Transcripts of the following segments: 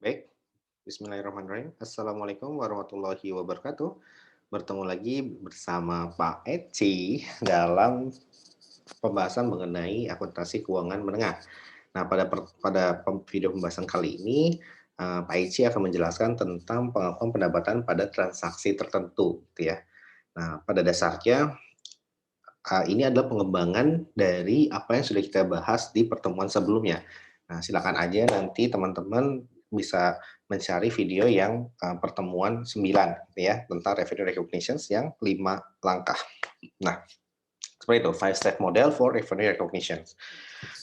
Baik, bismillahirrahmanirrahim. Assalamualaikum warahmatullahi wabarakatuh. Bertemu lagi bersama Pak Eci dalam pembahasan mengenai akuntansi keuangan menengah. Nah, pada video pembahasan kali ini, Pak Eci akan menjelaskan tentang pengakuan pendapatan pada transaksi tertentu, gitu ya. Nah, pada dasarnya, ini adalah pengembangan dari apa yang sudah kita bahas di pertemuan sebelumnya. Nah, silakan aja nanti teman-teman bisa mencari video yang, pertemuan 9 gitu ya, tentang revenue recognitions yang 5 langkah. Nah, seperti itu, 5 step model for revenue recognition.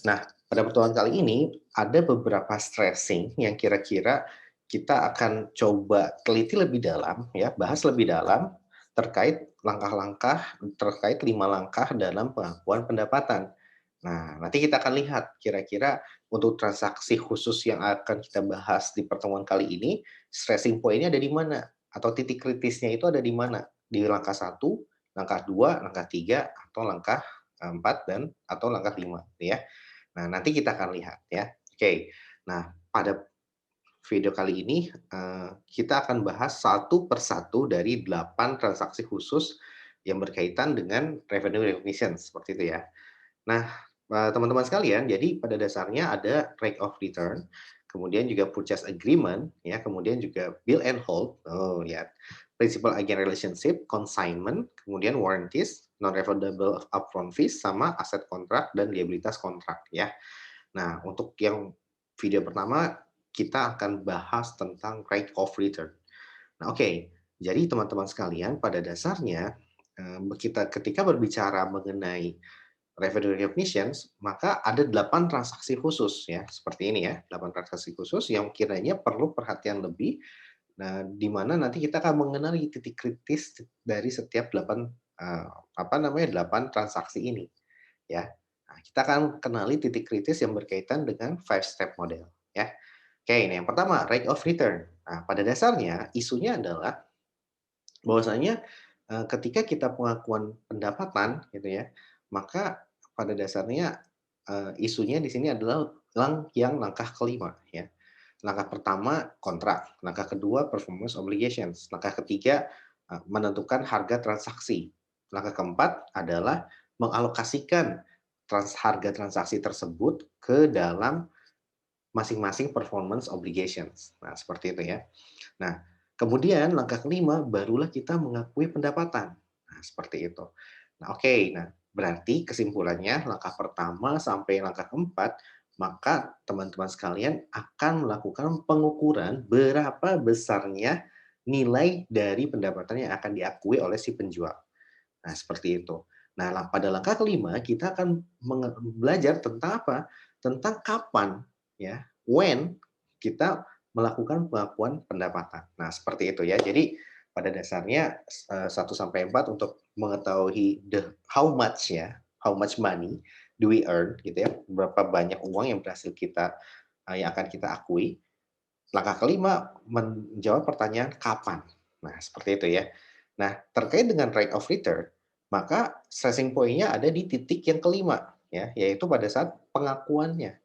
Nah, pada pertemuan kali ini ada beberapa stressing yang kira-kira kita akan coba teliti lebih dalam ya, bahas lebih dalam terkait langkah-langkah terkait 5 langkah dalam pengakuan pendapatan. Nah, nanti kita akan lihat kira-kira untuk transaksi khusus yang akan kita bahas di pertemuan kali ini, stressing point-nya ada di mana? Atau titik kritisnya itu ada di mana? Di langkah satu, langkah 2, langkah 3, atau langkah 4 dan atau langkah 5 ya. Nah, nanti kita akan lihat ya. Oke. Nah, pada video kali ini, kita akan bahas satu persatu dari 8 transaksi khusus yang berkaitan dengan revenue recognition, seperti itu ya. Nah, teman-teman sekalian, jadi pada dasarnya ada rate of return, kemudian juga purchase agreement, ya, kemudian juga bill and hold, oh lihat, principal agent relationship, consignment, kemudian warranties, non-refundable upfront fees, sama aset kontrak dan liabilitas kontrak, ya. Nah, untuk yang video pertama, kita akan bahas tentang rate of return. Nah, oke. Jadi teman-teman sekalian, pada dasarnya, kita ketika berbicara mengenai revenue recognition, maka ada 8 transaksi khusus ya, seperti ini ya, 8 transaksi khusus yang kiranya perlu perhatian lebih, nah, di mana nanti kita akan mengenali titik kritis dari setiap 8, apa namanya, 8 transaksi ini, ya. Nah, kita akan kenali titik kritis yang berkaitan dengan five step model, ya. Oke, ini yang pertama, rate of return. Nah, pada dasarnya isunya adalah bahwasanya, ketika kita pengakuan pendapatan gitu ya, maka pada dasarnya, isunya di sini adalah yang langkah kelima ya. Langkah pertama kontrak, langkah kedua performance obligations, langkah ketiga, menentukan harga transaksi, langkah keempat adalah mengalokasikan harga transaksi tersebut ke dalam masing-masing performance obligations. Nah, seperti itu ya. Nah, kemudian langkah kelima barulah kita mengakui pendapatan. Nah, seperti itu. Nah, oke. Nah, berarti kesimpulannya langkah pertama sampai langkah keempat, maka teman-teman sekalian akan melakukan pengukuran berapa besarnya nilai dari pendapatan yang akan diakui oleh si penjual. Nah, seperti itu. Nah, pada langkah kelima kita akan belajar tentang apa? Tentang kapan ya, when kita melakukan pengakuan pendapatan. Nah, seperti itu ya. Jadi pada dasarnya 1 sampai 4 untuk mengetahui how much ya, how much money do we earn gitu ya, berapa banyak uang yang berhasil kita yang akan kita akui. Langkah kelima menjawab pertanyaan kapan. Nah, seperti itu ya. Nah, terkait dengan rate of return, maka stressing point-nya ada di titik yang kelima ya, yaitu pada saat pengakuannya.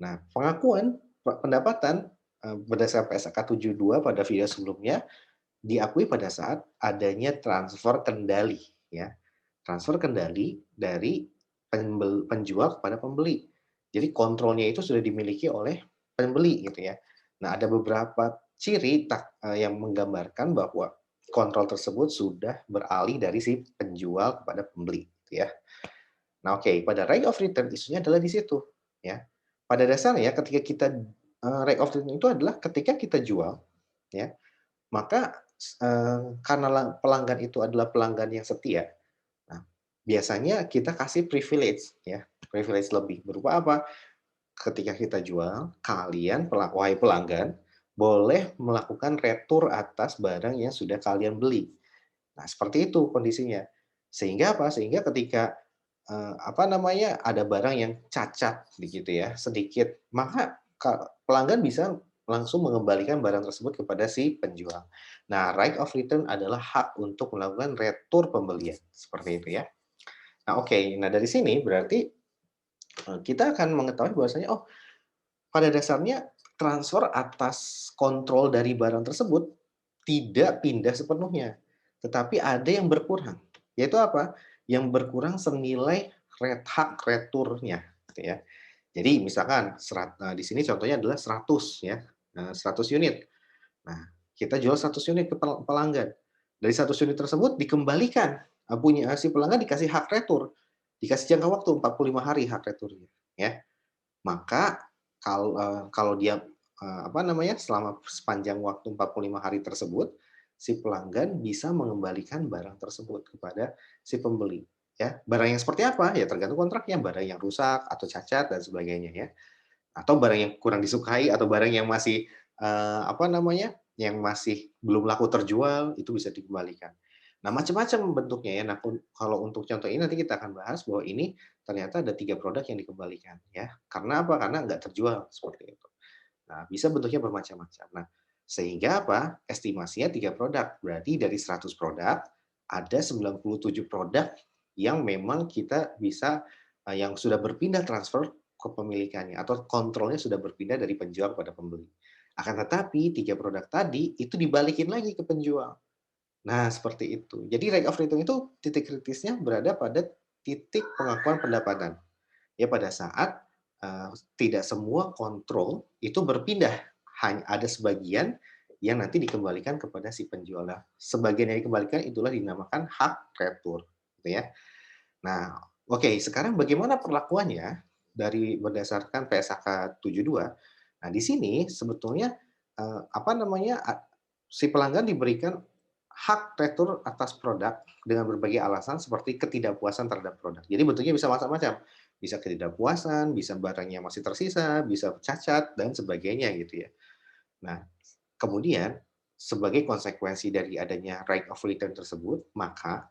Nah, pengakuan pendapatan, berdasarkan PSAK 72 pada video sebelumnya, diakui pada saat adanya transfer kendali ya. Transfer kendali dari penjual kepada pembeli. Jadi kontrolnya itu sudah dimiliki oleh pembeli gitu ya. Nah, ada beberapa ciri yang menggambarkan bahwa kontrol tersebut sudah beralih dari si penjual kepada pembeli gitu ya. Nah, oke, pada rate of return isunya adalah di situ, ya. Pada dasarnya ketika kita rate of return itu adalah ketika kita jual, ya, maka karena pelanggan itu adalah pelanggan yang setia, nah, biasanya kita kasih privilege, ya, privilege lebih. Berupa apa? Ketika kita jual, kalian wahai pelanggan, boleh melakukan retur atas barang yang sudah kalian beli. Nah, seperti itu kondisinya. Sehingga apa? Sehingga ketika, apa namanya, ada barang yang cacat begitu ya, sedikit, maka pelanggan bisa langsung mengembalikan barang tersebut kepada si penjual. Nah, right of return adalah hak untuk melakukan retur pembelian, seperti itu ya. Nah, oke. Nah, dari sini berarti, kita akan mengetahui bahwasanya, oh, pada dasarnya transfer atas kontrol dari barang tersebut tidak pindah sepenuhnya, tetapi ada yang berkurang. Yaitu apa? Yang berkurang senilai hak returnya, gitu ya. Jadi misalkan di sini contohnya adalah 100 ya, 100 unit. Nah, kita jual 100 unit ke pelanggan. Dari 100 unit tersebut dikembalikan, punya si pelanggan dikasih hak retur, dikasih jangka waktu 45 hari hak returnya, ya. Maka kalau dia, apa namanya, selama sepanjang waktu 45 hari tersebut, si pelanggan bisa mengembalikan barang tersebut kepada si pembeli, ya. Barang yang seperti apa? Ya tergantung kontraknya, barang yang rusak atau cacat dan sebagainya ya. Atau barang yang kurang disukai atau barang yang masih, apa namanya, yang masih belum laku terjual, itu bisa dikembalikan. Nah, macam-macam bentuknya ya. Nah, kalau untuk contoh ini nanti kita akan bahas bahwa ini ternyata ada 3 produk yang dikembalikan ya. Karena apa? Karena nggak terjual, seperti itu. Nah, bisa bentuknya bermacam-macam. Nah, sehingga apa? Estimasinya 3 produk. Berarti dari 100 produk, ada 97 produk yang memang kita bisa, yang sudah berpindah transfer kepemilikannya atau kontrolnya sudah berpindah dari penjual kepada pembeli. Akan tetapi 3 produk tadi itu dibalikin lagi ke penjual. Nah, seperti itu. Jadi rate of return itu titik kritisnya berada pada titik pengakuan pendapatan. Ya pada saat, tidak semua kontrol itu berpindah, hanya ada sebagian yang nanti dikembalikan kepada si penjual. Nah, sebagian yang dikembalikan itulah dinamakan hak retur, gitu ya. Nah, oke, sekarang bagaimana perlakuannya dari berdasarkan PSAK 72. Nah, di sini sebetulnya, apa namanya, si pelanggan diberikan hak retur atas produk dengan berbagai alasan seperti ketidakpuasan terhadap produk. Jadi bentuknya bisa macam-macam, bisa ketidakpuasan, bisa barangnya masih tersisa, bisa cacat dan sebagainya gitu ya. Nah, kemudian sebagai konsekuensi dari adanya right of return tersebut, maka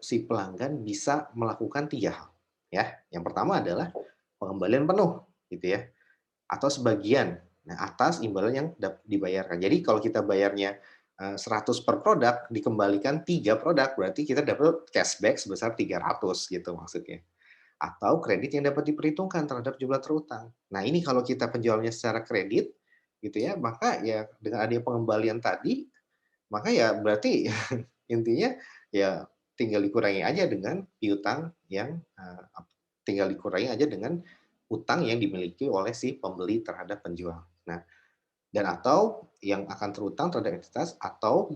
si pelanggan bisa melakukan 3 hal, ya. Yang pertama adalah pengembalian penuh, gitu ya, atau sebagian, nah, atas imbalan yang dibayarkan. Jadi kalau kita bayarnya, 100 per produk, dikembalikan 3 produk, berarti kita dapat cashback sebesar 300 gitu maksudnya. Atau kredit yang dapat diperhitungkan terhadap jumlah terutang. Nah, ini kalau kita penjualnya secara kredit, gitu ya, maka ya dengan adanya pengembalian tadi, maka ya berarti intinya ya tinggal dikurangi aja dengan piutang yang, tinggal dikurangi aja dengan utang yang dimiliki oleh si pembeli terhadap penjual. Nah, dan atau yang akan terutang terhadap entitas atau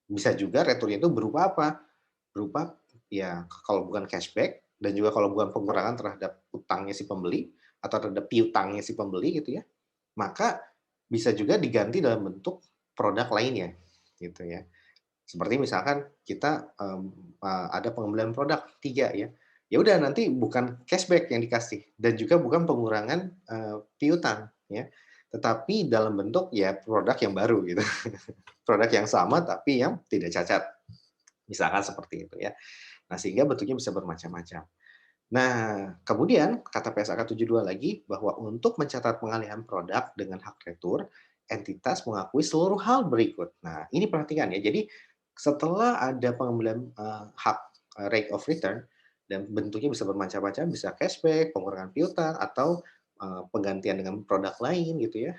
bisa juga returnya itu berupa apa? Berupa ya kalau bukan cashback dan juga kalau bukan pengurangan terhadap utangnya si pembeli atau terhadap piutangnya si pembeli gitu ya, maka bisa juga diganti dalam bentuk produk lainnya gitu ya. Seperti misalkan kita, ada pengembalian produk 3 ya, ya udah nanti bukan cashback yang dikasih dan juga bukan pengurangan, piutang ya, tetapi dalam bentuk ya produk yang baru gitu. Produk yang sama tapi yang tidak cacat, misalkan seperti itu ya. Nah, sehingga bentuknya bisa bermacam-macam. Nah, kemudian kata PSAK 72 lagi bahwa untuk mencatat pengalihan produk dengan hak retur, entitas mengakui seluruh hal berikut. Nah, ini perhatikan ya. Jadi setelah ada pengembalian hak rate of return dan bentuknya bisa bermacam-macam, bisa cashback, pengurangan piutang atau penggantian dengan produk lain gitu ya.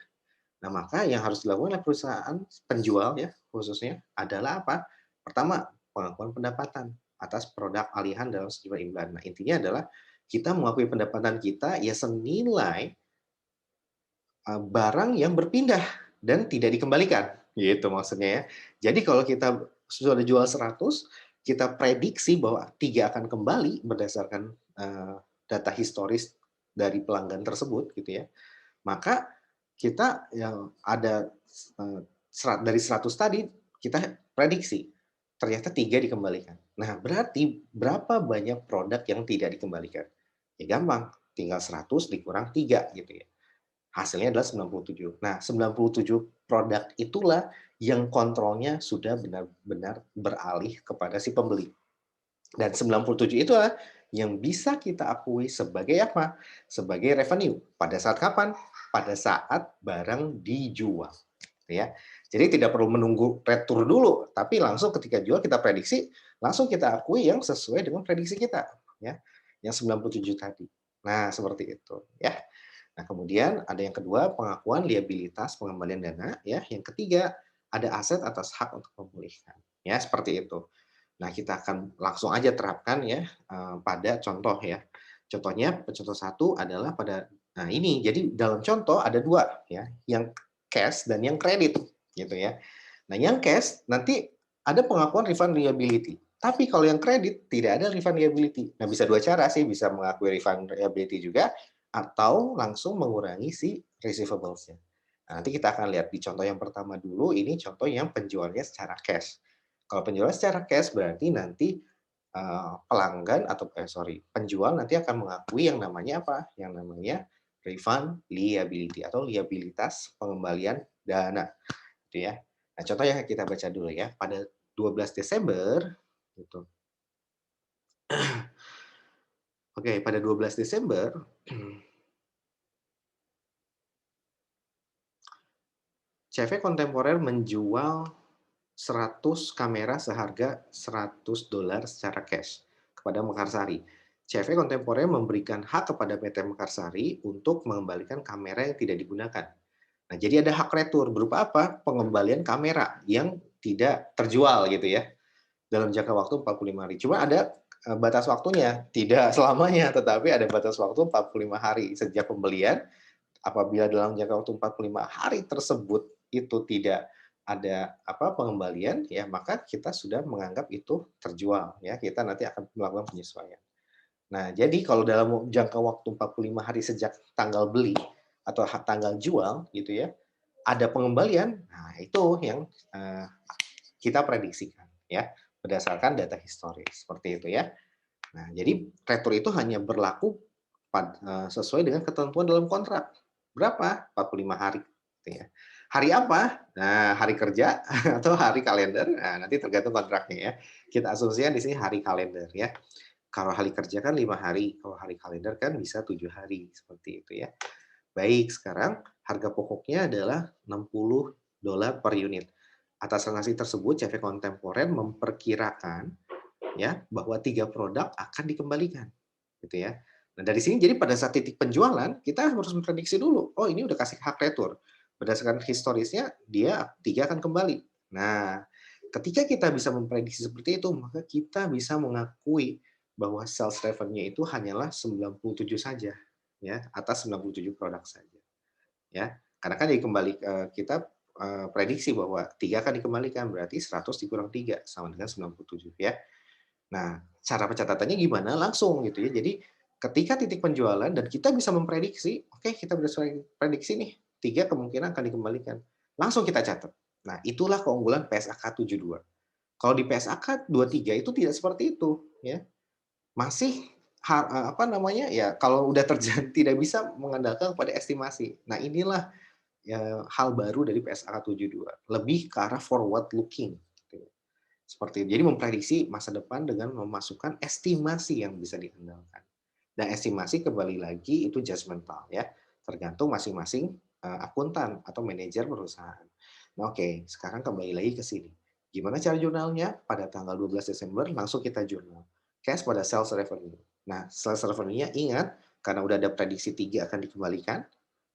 Nah, maka yang harus dilakukan oleh perusahaan penjual ya khususnya adalah apa? Pertama, pengakuan pendapatan atas produk alihan dalam sejumlah imbalan. Nah, intinya adalah kita mengakui pendapatan kita ya senilai, barang yang berpindah dan tidak dikembalikan, gitu maksudnya ya. Jadi kalau kita sudah jual 100, kita prediksi bahwa 3 akan kembali berdasarkan, data historis dari pelanggan tersebut gitu ya, maka kita yang ada, dari 100 tadi, kita prediksi, ternyata 3 dikembalikan. Nah, berarti berapa banyak produk yang tidak dikembalikan? Ya gampang, tinggal 100 dikurang 3 gitu ya. Hasilnya adalah 97. Nah, 97 produk itulah yang kontrolnya sudah benar-benar beralih kepada si pembeli. Dan 97 itulah yang bisa kita akui sebagai apa? Sebagai revenue. Pada saat kapan? Pada saat barang dijual. Ya. Jadi tidak perlu menunggu retur dulu, tapi langsung ketika jual kita prediksi, langsung kita akui yang sesuai dengan prediksi kita, ya. Yang 97 tadi. Nah, seperti itu, ya. Nah, kemudian ada yang kedua, pengakuan liabilitas pengembalian dana, ya. Yang ketiga, ada aset atas hak untuk memulihkan. Ya, seperti itu. Nah, kita akan langsung aja terapkan ya, pada contoh ya. Contohnya, contoh satu adalah pada nah ini, jadi dalam contoh ada 2 ya, yang cash dan yang kredit, gitu ya. Nah, yang cash nanti ada pengakuan refund liability, tapi kalau yang kredit tidak ada refund liability. Nah, bisa 2 cara sih, bisa mengakui refund liability juga atau langsung mengurangi si receivables-nya. Nah, nanti kita akan lihat di contoh yang pertama dulu, ini contoh yang penjualnya secara cash. Kalau penjualan secara cash berarti nanti, pelanggan atau penjual nanti akan mengakui yang namanya apa, yang namanya refund liability atau liabilitas pengembalian dana, gitu ya. Nah, contoh yang kita baca dulu ya, pada 12 Desember gitu. Oke, pada 12 Desember, CV Kontemporer menjual 100 kamera seharga $100 secara cash kepada Mekarsari. CV Kontemporer memberikan hak kepada PT Mekarsari untuk mengembalikan kamera yang tidak digunakan. Nah, jadi ada hak retur berupa apa? Pengembalian kamera yang tidak terjual gitu ya, dalam jangka waktu 45 hari. Cuma ada, batas waktunya, tidak selamanya, tetapi ada batas waktu 45 hari sejak pembelian. Apabila dalam jangka waktu 45 hari tersebut itu tidak ada pengembalian, ya maka kita sudah menganggap itu terjual ya, kita nanti akan melakukan penyesuaian. Nah, jadi kalau dalam jangka waktu 45 hari sejak tanggal beli atau tanggal jual gitu ya, ada pengembalian, nah itu yang, kita prediksikan ya, berdasarkan data historis, seperti itu ya. Nah, jadi retur itu hanya berlaku sesuai dengan ketentuan dalam kontrak. Berapa? 45 hari, gitu ya. Hari apa? Nah, hari kerja atau hari kalender, nah nanti tergantung kontraknya ya. Kita asumsikan di sini hari kalender ya. Kalau hari kerja kan 5 hari, kalau hari kalender kan bisa 7 hari, seperti itu ya. Baik, sekarang harga pokoknya adalah $60 per unit. Atas transaksi tersebut, CV Kontemporer memperkirakan ya bahwa 3 produk akan dikembalikan, gitu ya. Nah, dari sini jadi pada saat titik penjualan, kita harus memprediksi dulu, oh ini udah kasih hak retur. Berdasarkan historisnya, dia 3 akan kembali. Nah, ketika kita bisa memprediksi seperti itu, maka kita bisa mengakui bahwa sales revenue itu hanyalah 97 saja, ya, atas 97 produk saja, ya. Karena kan dikembali kita, prediksi bahwa 3 akan dikembalikan, berarti 100 dikurang 3 sama dengan 97 ya. Nah, cara pencatatannya gimana? Langsung gitu ya. Jadi ketika titik penjualan dan kita bisa memprediksi, oke kita berdasarkan prediksi nih, 3 kemungkinan akan dikembalikan. Langsung kita catat. Nah, itulah keunggulan PSAK 72. Kalau di PSAK 23 itu tidak seperti itu, ya. Masih apa namanya, ya kalau udah terjadi tidak bisa mengandalkan pada estimasi. Nah, inilah ya hal baru dari PSAK 72, lebih ke arah forward looking gitu. Seperti itu. Jadi memprediksi masa depan dengan memasukkan estimasi yang bisa diandalkan. Dan estimasi kembali lagi itu judgmental ya, tergantung masing-masing, akuntan atau manajer perusahaan. Nah, oke, sekarang kembali lagi ke sini. Gimana cara jurnalnya? Pada tanggal 12 Desember langsung kita jurnal. Cash pada sales revenue. Nah, sales revenue-nya ingat, karena udah ada prediksi 3 akan dikembalikan,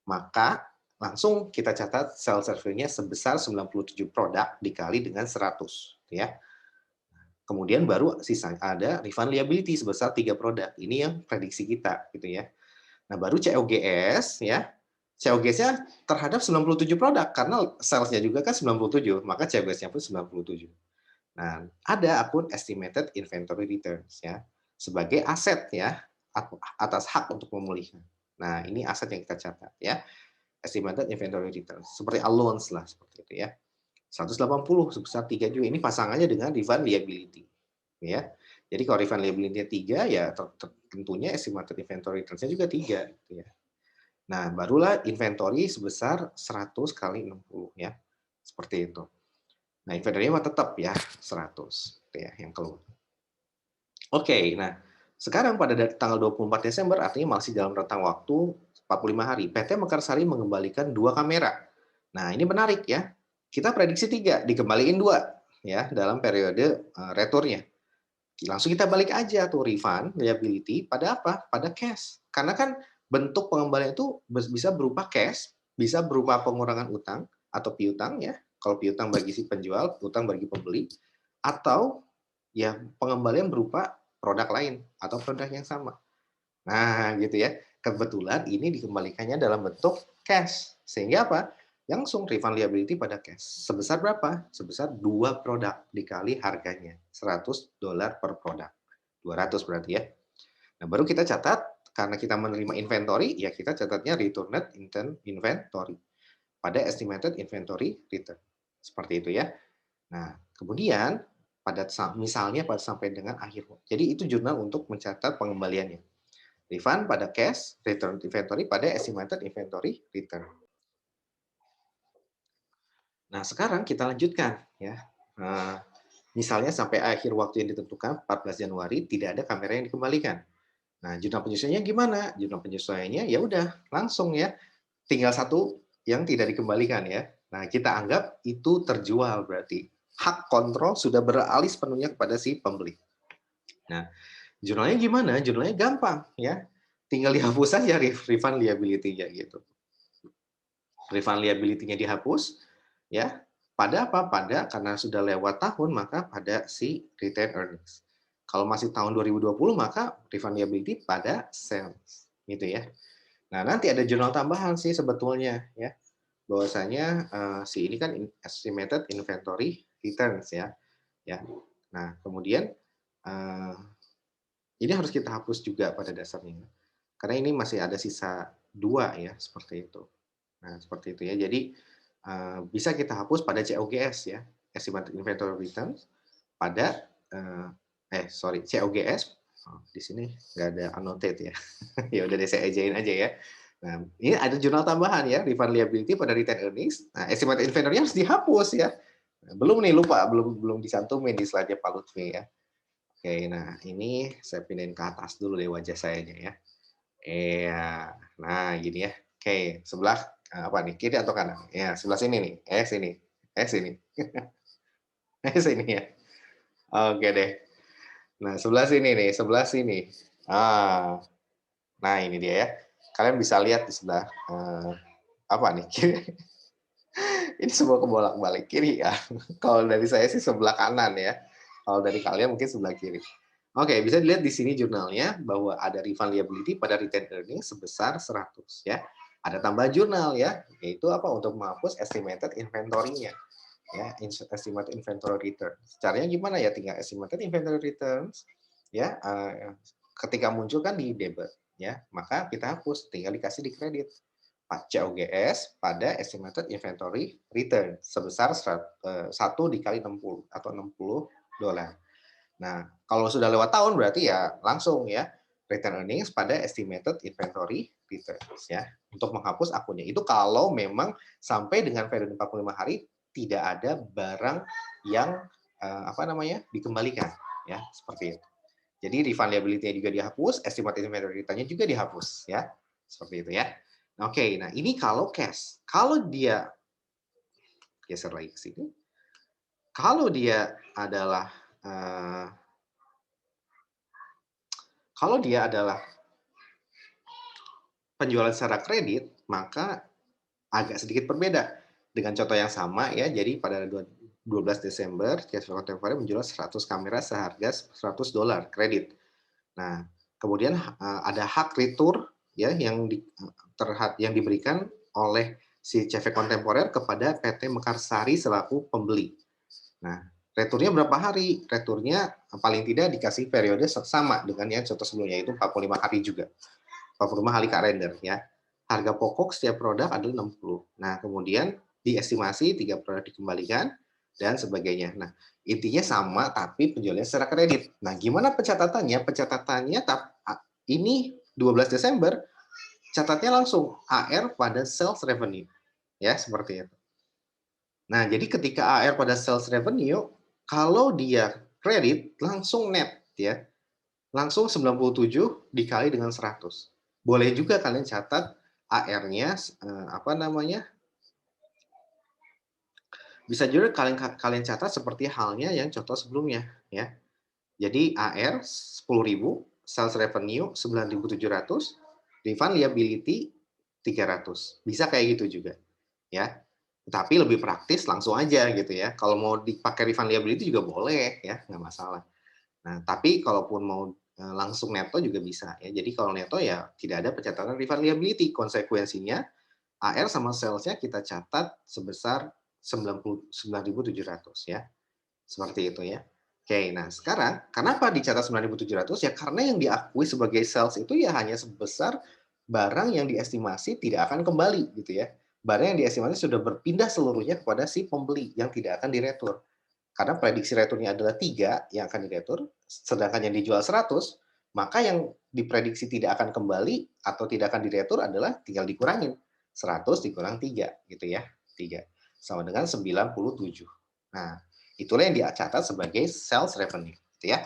maka langsung kita catat sales revenue-nya sebesar 97 produk dikali dengan 100 ya. Kemudian baru sisa ada refund liability sebesar 3 produk. Ini yang prediksi kita gitu ya. Nah, baru COGS ya. COGS-nya terhadap 97 produk karena sales-nya juga kan 97, maka COGS-nya pun 97. Nah, ada akun estimated inventory returns ya, sebagai aset ya, atas hak untuk memulihkan. Nah, ini aset yang kita catat ya, estimated inventory returns, seperti allowance lah, seperti itu ya. 180 sebesar 3 juga, ini pasangannya dengan refund liability, ya. Jadi kalau refund liability-nya 3, ya tentunya estimated inventory returns-nya juga 3, gitu ya. Nah, barulah inventory sebesar 100 kali 60 ya, seperti itu. Nah, inventory-nya mah tetap ya 100, gitu ya, yang keluar. Oke, nah sekarang pada tanggal 24 Desember, artinya masih dalam rentang waktu 45 hari, PT Mekarsari mengembalikan 2 kamera. Nah, ini menarik ya, kita prediksi 3, dikembaliin 2 ya dalam periode, returnya. Langsung kita balik aja tuh refund liability pada apa? Pada cash. Karena kan bentuk pengembalian itu bisa berupa cash, bisa berupa pengurangan utang atau piutang ya. Kalau piutang bagi si penjual, utang bagi pembeli, atau ya pengembalian berupa produk lain atau produk yang sama. Nah, gitu ya. Kebetulan ini dikembalikannya dalam bentuk cash. Sehingga apa? Langsung refund liability pada cash. Sebesar berapa? Sebesar 2 produk dikali harganya. $100 per produk. 200 berarti ya. Nah, baru kita catat, karena kita menerima inventory, ya kita catatnya returned inventory pada estimated inventory return. Seperti itu ya. Nah, kemudian misalnya pada sampai dengan akhir. Jadi itu jurnal untuk mencatat pengembaliannya. Refund pada cash, return inventory pada estimated inventory return. Nah, sekarang kita lanjutkan ya. Misalnya sampai akhir waktu yang ditentukan 14 Januari tidak ada kamera yang dikembalikan. Nah, jurnal penyesuaiannya gimana? Jurnal penyesuaiannya ya udah langsung ya, tinggal satu yang tidak dikembalikan ya. Nah, kita anggap itu terjual berarti. Hak kontrol sudah beralih sepenuhnya kepada si pembeli. Nah, jurnalnya gimana? Jurnalnya gampang ya. Tinggal dihapus saja refund liability-nya gitu. Refund liability-nya dihapus ya. Pada apa? Pada karena sudah lewat tahun maka pada si retained earnings. Kalau masih tahun 2020 maka refund liability pada sales gitu ya. Nah, nanti ada jurnal tambahan sih sebetulnya ya. Bahwasanya si ini kan estimated inventory returns ya. Ya. Nah, kemudian ini harus kita hapus juga pada dasarnya. Karena ini masih ada sisa 2 ya, seperti itu. Nah, seperti itu ya. Jadi, bisa kita hapus pada COGS ya, Estimated Inventory Returns pada, sorry, COGS, di sini nggak ada annotate ya. Ya udah deh saya ejain aja ya. Nah, ini ada jurnal tambahan ya, refund liability pada retained earnings. Nah, estimated inventory harus dihapus ya. Nah, belum nih lupa, belum belum dicantumin di slide-nya Pak Lutfi ya. Oke, nah ini saya pindahin ke atas dulu deh wajah sayanya ya. Iya, nah gini ya. Oke, sebelah apa nih, kiri atau kanan? Ya, sebelah sini nih. Sini. Sini. Sini ya. Oke deh. Nah, sebelah sini nih, sebelah sini. Ah, nah ini dia ya. Kalian bisa lihat di sebelah apa nih? Ini semua kebolak-balik kiri ya. Kalau dari saya sih sebelah kanan ya. Kalau dari kalian mungkin sebelah kiri. Oke, bisa dilihat di sini jurnalnya bahwa ada refund liability pada retained earnings sebesar 100 ya. Ada tambahan jurnal ya, yaitu apa? Untuk menghapus estimated inventory-nya ya, estimated inventory return. Caranya gimana ya? Tinggal estimated inventory returns ya, ketika muncul kan di debit ya, maka kita hapus, tinggal dikasih di kredit. COGS pada estimated inventory return sebesar 1 dikali 60 atau $60. Nah, kalau sudah lewat tahun berarti ya langsung ya return earnings pada estimated inventory returns ya untuk menghapus akunnya. Itu kalau memang sampai dengan periode 45 hari tidak ada barang yang dikembalikan ya, seperti itu. Jadi refund liability-nya juga dihapus, estimated inventory return-nya juga dihapus ya. Seperti itu ya. Oke, nah ini kalau cash. Kalau dia geser lagi ke sini. Kalau dia adalah uh, kalau dia adalah penjualan secara kredit, maka agak sedikit berbeda. Dengan contoh yang sama ya, jadi pada 12 Desember, Cash Flow Contemporary menjual 100 kamera seharga $100 kredit. Nah, kemudian ada hak retur ya yang diberikan oleh si CV Kontemporer kepada PT Mekarsari selaku pembeli. Nah, returnya berapa hari? Returnya paling tidak dikasih periode sama dengan yang contoh sebelumnya, yaitu 45 hari juga. 45 hari kalender ya. Harga pokok setiap produk adalah 60. Nah, kemudian diestimasi 3 produk dikembalikan dan sebagainya. Nah, intinya sama tapi penjualannya secara kredit. Nah, gimana pencatatannya? Pencatatannya ini 12 Desember catatnya langsung AR pada sales revenue. Ya, seperti itu. Nah, jadi ketika AR pada sales revenue, kalau dia kredit langsung net ya. Langsung 97 dikali dengan 100. Boleh juga kalian catat AR-nya bisa juga kalian catat seperti halnya yang contoh sebelumnya ya. Jadi AR 10.000, sales revenue 9.700 refund liability 300. Bisa kayak gitu juga, ya. Tapi lebih praktis langsung aja gitu ya. Kalau mau dipakai refund liability juga boleh ya, nggak masalah. Nah, tapi kalaupun mau, langsung neto juga bisa ya. Jadi kalau neto ya tidak ada pencatatan refund liability. Konsekuensinya AR sama sales-nya kita catat sebesar 99.700 ya. Seperti itu ya. Oke, nah sekarang kenapa dicatat 9.700? Ya karena yang diakui sebagai sales itu ya hanya sebesar barang yang diestimasi tidak akan kembali gitu ya. Barang yang diestimasi sudah berpindah seluruhnya kepada si pembeli yang tidak akan diretur. Karena prediksi returnya adalah 3 yang akan diretur, sedangkan yang dijual 100, maka yang diprediksi tidak akan kembali atau tidak akan diretur adalah tinggal dikurangin. 100 dikurang 3 gitu ya. 3 sama dengan 97. Nah, itulah yang dicatat sebagai sales revenue gitu ya.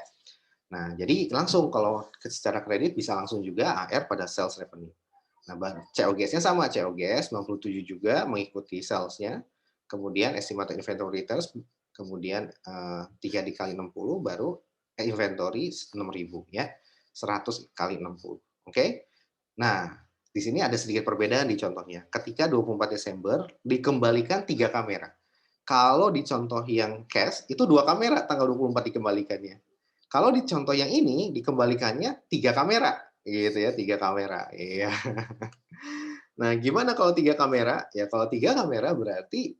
Nah, jadi langsung kalau secara kredit bisa langsung juga AR pada sales revenue. Nah, COGS-nya sama, COGS 97 juga mengikuti sales-nya, kemudian estimated inventory returns, kemudian 3 dikali 60 baru inventory 6.000 ya, 100 kali 60. Oke? Nah, di sini ada sedikit perbedaan di contohnya. Ketika 24 Desember dikembalikan 3 kamera. Kalau di contoh yang cash itu 2 kamera tanggal 24 dikembalikannya. Kalau di contoh yang ini dikembalikannya 3 kamera gitu ya, 3 kamera. Iya. Nah, gimana kalau 3 kamera? Ya kalau 3 kamera berarti,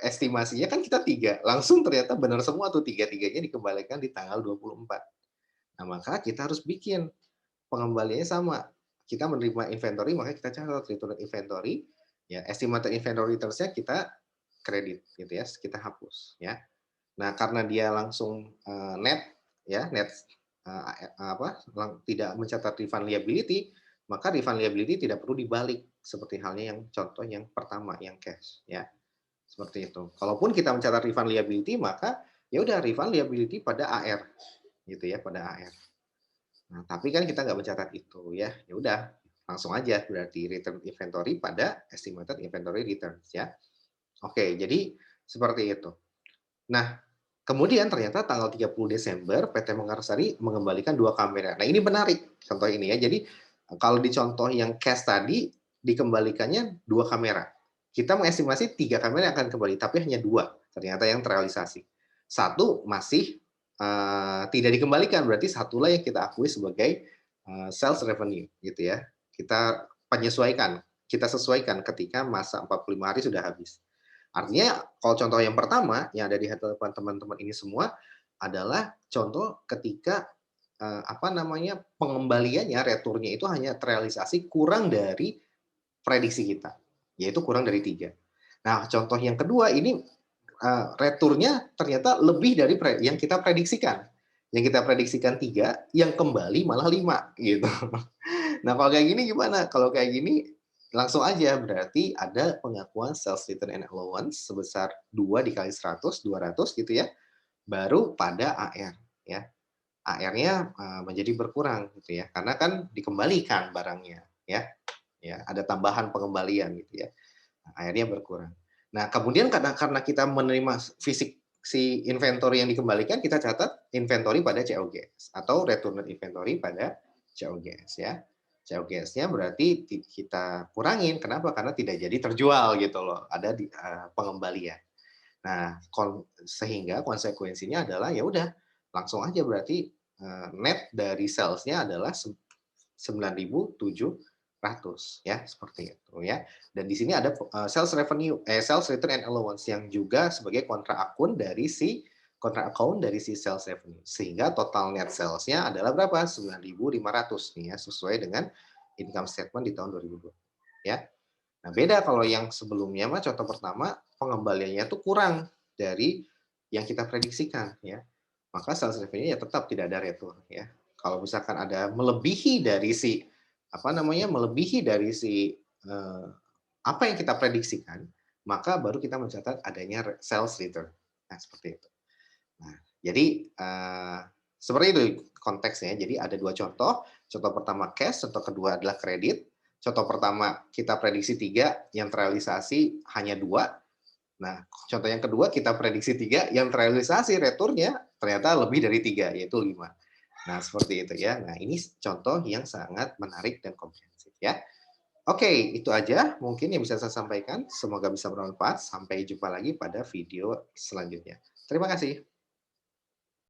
estimasinya kan kita 3, langsung ternyata benar semua tuh tiga-tiganya dikembalikan di tanggal 24. Nah, maka kita harus bikin pengembaliannya sama. Kita menerima inventory, maka kita catat return inventory, ya estimated inventory returns-nya kita kredit gitu ya, kita hapus ya. Nah, karena dia langsung, net ya, net, tidak mencatat refund liability, maka refund liability tidak perlu dibalik seperti halnya yang contoh yang pertama yang cash ya, seperti itu. Kalaupun kita mencatat refund liability, maka ya udah refund liability pada AR gitu ya, pada AR. Nah, tapi kan kita nggak mencatat itu ya, ya udah langsung aja berarti return inventory pada estimated inventory returns ya. Oke, jadi seperti itu. Nah, kemudian ternyata tanggal 30 Desember PT Mekarsari mengembalikan 2 kamera. Nah, ini menarik contoh ini ya. Jadi kalau di contoh yang cash tadi dikembalikannya 2 kamera. Kita mengestimasi 3 kamera yang akan kembali, tapi hanya 2 ternyata yang terrealisasi. Satu masih tidak dikembalikan, berarti satulah yang kita akui sebagai sales revenue gitu ya. Kita penyesuaikan, kita sesuaikan ketika masa 45 hari sudah habis. Artinya kalau contoh yang pertama yang ada di hadapan teman-teman ini semua adalah contoh ketika, pengembaliannya, returnya itu hanya terrealisasi kurang dari prediksi kita, yaitu kurang dari 3. Nah, contoh yang kedua ini, returnya ternyata lebih dari yang kita prediksikan. Yang kita prediksikan 3, yang kembali malah 5 gitu. Nah, kalau kayak gini gimana? Kalau kayak gini langsung aja berarti ada pengakuan sales return and allowance sebesar 2 dikali 100, 200 gitu ya, baru pada AR ya. AR-nya, menjadi berkurang gitu ya, karena kan dikembalikan barangnya ya. Ya, ada tambahan pengembalian gitu ya. Nah, AR-nya berkurang. Nah, kemudian karena kita menerima fisik si inventory yang dikembalikan, kita catat inventory pada COGS atau returned inventory pada COGS ya. COGS-nya berarti kita kurangin, kenapa? Karena tidak jadi terjual gitu loh, ada di pengembalian. Nah, sehingga konsekuensinya adalah ya udah langsung aja berarti net dari sales-nya adalah 9.700 ya, seperti itu ya. Dan di sini ada sales return and allowance yang juga sebagai kontra akun dari si kontra account dari si sales revenue. Sehingga total net sales-nya adalah berapa? 9.500 nih ya, sesuai dengan income statement di tahun 2020 ya. Nah, beda kalau yang sebelumnya mah contoh pertama pengembaliannya tuh kurang dari yang kita prediksikan ya. Maka sales revenue ya tetap tidak ada return ya. Kalau misalkan ada melebihi dari si melebihi dari si apa yang kita prediksikan, maka baru kita mencatat adanya sales return. Nah, seperti itu. Nah, jadi seperti itu konteksnya. Jadi ada dua contoh. Contoh pertama cash, contoh kedua adalah kredit. Contoh pertama kita prediksi 3, yang terrealisasi hanya 2. Nah, contoh yang kedua kita prediksi 3, yang terrealisasi returnnya ternyata lebih dari 3, yaitu 5. Nah, seperti itu ya. Nah, ini contoh yang sangat menarik dan komprehensif ya. Oke, itu aja mungkin yang bisa saya sampaikan. Semoga bisa bermanfaat. Sampai jumpa lagi pada video selanjutnya. Terima kasih.